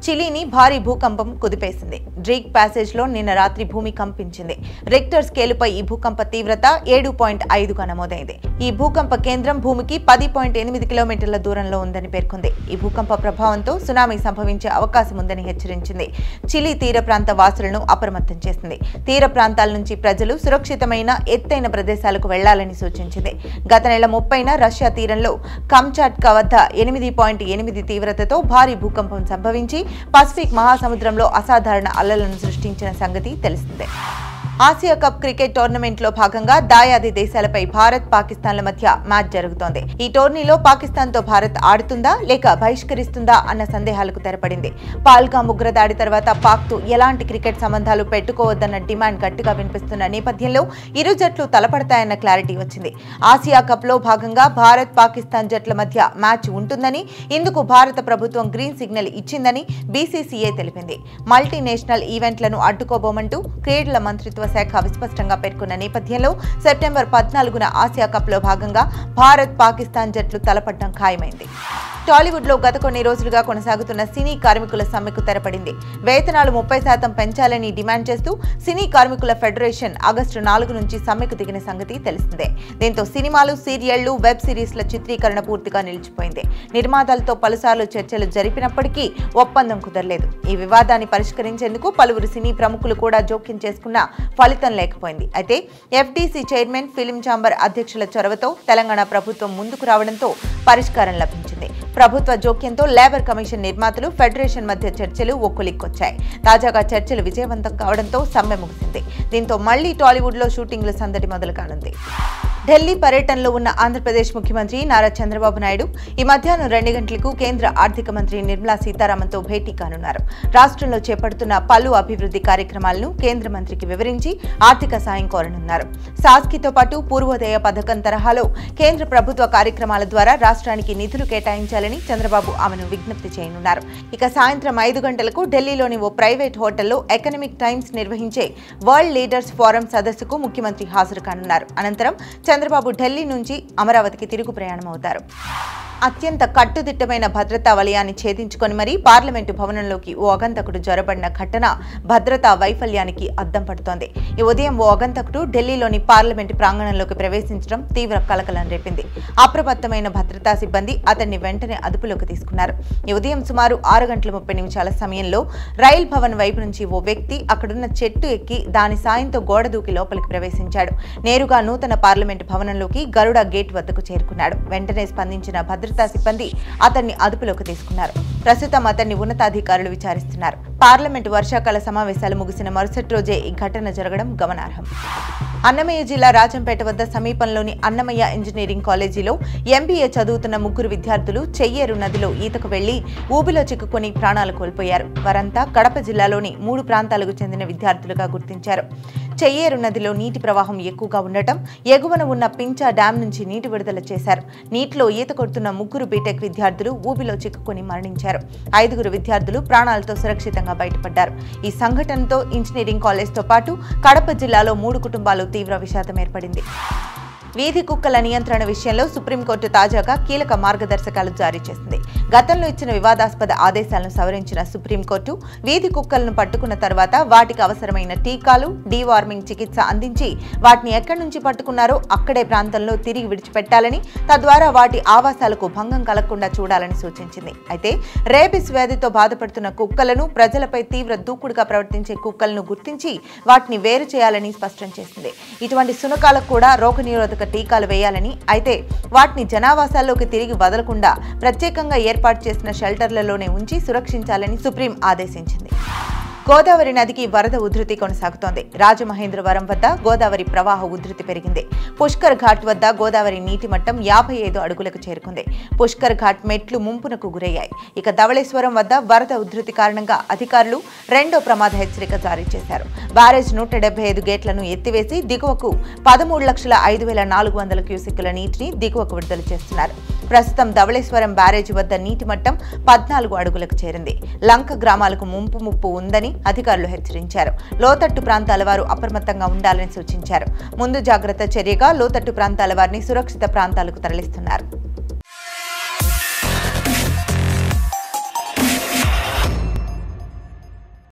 చిలీని భారీ భూకంపం కుదిపేసింది. డ్రీక్ ప్యాసేజ్లో నిన్న రాత్రి భూమి కంపించింది. రిక్టర్ స్కేలుపై ఈ భూకంప తీవ్రత 7.5గా నమోదైంది. ఈ భూకంప కేంద్రం భూమికి 10.8 కిలోమీటర్ల దూరంలో ఉందని పేర్కొంది. ఈ భూకంప ప్రభావంతో సునామీ సంభవించే అవకాశం ఉందని హెచ్చరించింది. చిలీ తీర ప్రాంత వాసులను అప్రమత్తం చేసింది. తీర ప్రాంతాల నుంచి ప్రజలు సురక్షితమైన ఎత్తైన ప్రదేశాలకు వెళ్లాలని సూచించింది. గత నెల 30న రష్యా తీరంలో కమ్చాట్కా వద్ద 8.8 తీవ్రతతో భారీ భూకంపం సంభవించి పసిఫిక్ మహాసముద్రంలో అసాధారణ అలలను సృష్టించిన సంగతి తెలిసిందే. ఆసియా కప్ క్రికెట్ టోర్నమెంట్ లో భాగంగా దాయాది దేశాలపై భారత్ పాకిస్తాన్ల మధ్య మ్యాచ్ జరుగుతోంది. ఈ టోర్నీలో పాకిస్తాన్ తో భారత్ ఆడుతుందా లేక బహిష్కరిస్తుందా అన్న సందేహాలకు తెరపడింది. పాల్గామ్ ఉగ్రదాడి తర్వాత పాక్ తో ఎలాంటి క్రికెట్ సంబంధాలు పెట్టుకోవద్దన్న డిమాండ్ గట్టిగా వినిపిస్తున్న నేపథ్యంలో ఇరు జట్లు తలపడతాయన్న క్లారిటీ వచ్చింది. ఆసియా కప్ లో భాగంగా భారత్ పాకిస్తాన్ జట్ల మధ్య మ్యాచ్ ఉంటుందని, ఇందుకు భారత ప్రభుత్వం గ్రీన్ సిగ్నల్ ఇచ్చిందని బీసీసీఐ తెలిపింది. మల్టీనేషనల్ ఈవెంట్లను అడ్డుకోబోమంటూ క్రీడల మంత్రిత్వ శాఖ విస్పష్టంగా పేర్కొన్న నేపథ్యంలో సెప్టెంబర్ 14న ఆసియా కప్ లో భాగంగా భారత్ పాకిస్తాన్ జట్లు తలపడడం ఖాయమైంది. టాలీవుడ్ లో గత కొన్ని రోజులుగా కొనసాగుతున్న సినీ కార్మికుల సమ్మెకు తెరపడింది. వేతనాలు 30% పెంచాలని డిమాండ్ చేస్తూ సినీ కార్మికుల ఫెడరేషన్ ఆగస్టు 4 నుంచి సమ్మెకు దిగిన సంగతి తెలిసిందే. దీంతో సినిమాలు, సీరియళ్లు, వెబ్ సిరీస్ల చిత్రీకరణ పూర్తిగా నిలిచిపోయింది. నిర్మాతలతో పలుసార్లు చర్చలు జరిపినప్పటికీ ఒప్పందం కుదరలేదు. ఈ వివాదాన్ని పరిష్కరించేందుకు పలువురు సినీ ప్రముఖులు కూడా జోక్యం చేసుకున్నా ఫలితం లేకపోయింది. అయితే ఎఫ్డీసీ చైర్మన్, ఫిల్మ్ ఛాంబర్ అధ్యక్షుల చొరవతో తెలంగాణ ప్రభుత్వం ముందుకు రావడంతో పరిష్కారం లభించింది. ప్రభుత్వ జోక్యంతో లేబర్ కమిషన్, నిర్మాతలు, ఫెడరేషన్ మధ్య చర్చలు ఒక్కులిక్కొచ్చాయి. తాజాగా చర్చలు విజయవంతం కావడంతో సమ్మె ముగిసింది. దీంతో మళ్లీ టాలీవుడ్ లో షూటింగ్ల సందడి మొదలు కానుంది. ఢిల్లీ పర్యటనలో ఉన్న ఆంధ్రప్రదేశ్ ముఖ్యమంత్రి నారా చంద్రబాబు నాయుడు ఈ మధ్యాహ్నం 2 గంటలకు కేంద్ర ఆర్థిక మంత్రి నిర్మలా సీతారామన్తో భేటీ కానున్నారు. రాష్ట్రంలో చేపడుతున్న పలు అభివృద్ధి కార్యక్రమాలను కేంద్ర మంత్రికి వివరించి ఆర్థిక సాయం కోరనున్నారు. సాస్కితో పాటు పూర్వోదయ పథకం తరహాలో కేంద్ర ప్రభుత్వ కార్యక్రమాల ద్వారా రాష్ట్రానికి నిధులు కేటాయించాలని చంద్రబాబు ఆమెను విజ్ఞప్తి చేయనున్నారు. ఇక సాయంత్రం 5 గంటలకు ఢిల్లీలోని ఓ ప్రైవేట్ హోటల్లో ఎకనామిక్ టైమ్స్ నిర్వహించే వరల్డ్ లీడర్స్ ఫోరం సదస్సుకు ముఖ్యమంత్రి హాజరు కానున్నారు. అనంతరం చంద్రబాబు ఢిల్లీ నుంచి అమరావతికి తిరుగు ప్రయాణం అవుతారు. అత్యంత కట్టుదిట్టమైన భద్రతా వలయాన్ని ఛేదించుకొని మరీ పార్లమెంటు భవనంలోకి ఓ అగంతకుడు జొరబడిన ఘటన భద్రతా వైఫల్యానికి అద్దం పడుతోంది. ఈ ఉదయం ఓ అగంతకుడు ఢిల్లీలోని పార్లమెంటు ప్రాంగణంలోకి ప్రవేశించడం తీవ్ర కలకలం రేపింది. అప్రమత్తమైన భద్రతా సిబ్బంది అతన్ని వెంటనే అదుపులోకి తీసుకున్నారు. ఈ ఉదయం సుమారు 6:30 సమయంలో రైల్ భవన్ వైపు నుంచి ఓ వ్యక్తి అక్కడున్న చెట్టు ఎక్కి దాని సాయంతో గోడ దూకి లోపలికి ప్రవేశించాడు. నేరుగా నూతన పార్లమెంటు భవనంలోకి గరుడ గేట్ వద్దకు చేరుకున్నాడు. వెంటనే స్పందించిన భద్రతా సిబ్బంది అతన్ని అదుపులోకి తీసుకున్నారు. ప్రస్తుతం అతన్ని ఉన్నతాధికారులు విచారిస్తున్నారు. పార్లమెంటు వర్షాకాల సమావేశాలు ముగిసిన మరుసటి రోజే ఈ ఘటన జరగడం గమనార్హం. అన్నమయ్య జిల్లా రాజంపేట వద్ద సమీపంలోని అన్నమయ్య ఇంజనీరింగ్ కాలేజీలో ఎంబీఏ చదువుతున్న 3 విద్యార్థులు చెయ్యేరు నదిలో ఈతకు వెళ్లి ఊబిలో చిక్కుకొని ప్రాణాలు కోల్పోయారు. వారంతా కడప జిల్లాలోని 3 ప్రాంతాలకు చెందిన విద్యార్థులుగా గుర్తించారు. చెయ్యేరు నదిలో నీటి ప్రవాహం ఎక్కువగా ఉండటం, ఎగువన ఉన్న పించా డ్యాం నుంచి నీటి విడుదల చేశారు. నీటిలో ఈత కొడుతున్న 3 బీటెక్ విద్యార్థులు ఊబిలో చిక్కుకొని మరణించారు. 5 విద్యార్థులు ప్రాణాలతో సురక్షితంగా బయటపడ్డారు. ఈ సంఘటనతో ఇంజనీరింగ్ కాలేజ్తో పాటు కడప జిల్లాలో 3 కుటుంబాలు తీవ్ర విషాదం ఏర్పడింది. వీధి కుక్కల నియంత్రణ విషయంలో సుప్రీంకోర్టు తాజాగా కీలక మార్గదర్శకాలు జారీ చేసింది. గతంలో ఇచ్చిన వివాదాస్పద ఆదేశాలను సవరించిన సుప్రీంకోర్టు వీధి కుక్కలను పట్టుకున్న తర్వాత వాటికి అవసరమైన టీకాలు, డీవార్మింగ్ చికిత్స అందించి వాటిని ఎక్కడి నుంచి పట్టుకున్నారో అక్కడే ప్రాంతంలో తిరిగి విడిచిపెట్టాలని, తద్వారా వాటి ఆవాసాలకు భంగం కలగకుండా చూడాలని సూచించింది. అయితే రేబిస్ వ్యాధితో బాధపడుతున్న కుక్కలను, ప్రజలపై తీవ్ర దూకుడుగా ప్రవర్తించే కుక్కలను గుర్తించి వాటిని వేరు చేయాలని స్పష్టం చేసింది. ఇటువంటి శునకాలకు కూడా రోగనిరోధక టీకాలు వేయాలని, అయితే వాటిని జనావాసాల్లోకి తిరిగి వదలకుండా ప్రత్యేకంగా ఏర్పాటు చేసిన షెల్టర్లలోనే ఉంచి సురక్షించాలని సుప్రీం ఆదేశించింది. గోదావరి నదికి వరద ఉధృతి కొనసాగుతోంది. రాజమహేంద్రవరం వద్ద గోదావరి ప్రవాహ ఉధృతి పెరిగింది. పుష్కర్ ఘాట్ వద్ద గోదావరి నీటి మట్టం 55 అడుగులకు చేరుకుంది. పుష్కర్ ఘాట్ మెట్లు ముంపునకు గురయ్యాయి. ఇక ధవళేశ్వరం వద్ద వరద ఉధృతి కారణంగా అధికారులు 2వ ప్రమాద హెచ్చరిక జారీ చేశారు. బ్యారేజ్ 175 గేట్లను ఎత్తివేసి దిగువకు 13,05,400 క్యూసెక్కుల నీటిని దిగువకు విడుదల చేస్తున్నారు. ప్రస్తుతం ధవళేశ్వరం బ్యారేజ్ వద్ద నీటి మట్టం 14 అడుగులకు చేరింది. లంక గ్రామాలకు ముప్పు ఉందని అధికారులు హెచ్చరించారు. లోతట్టు ప్రాంతాల వారు అప్రమత్తంగా ఉండాలని సూచించారు. ముందు జాగ్రత్త చర్యగా లోతట్టు ప్రాంతాల వారిని సురక్షిత ప్రాంతాలకు తరలిస్తున్నారు.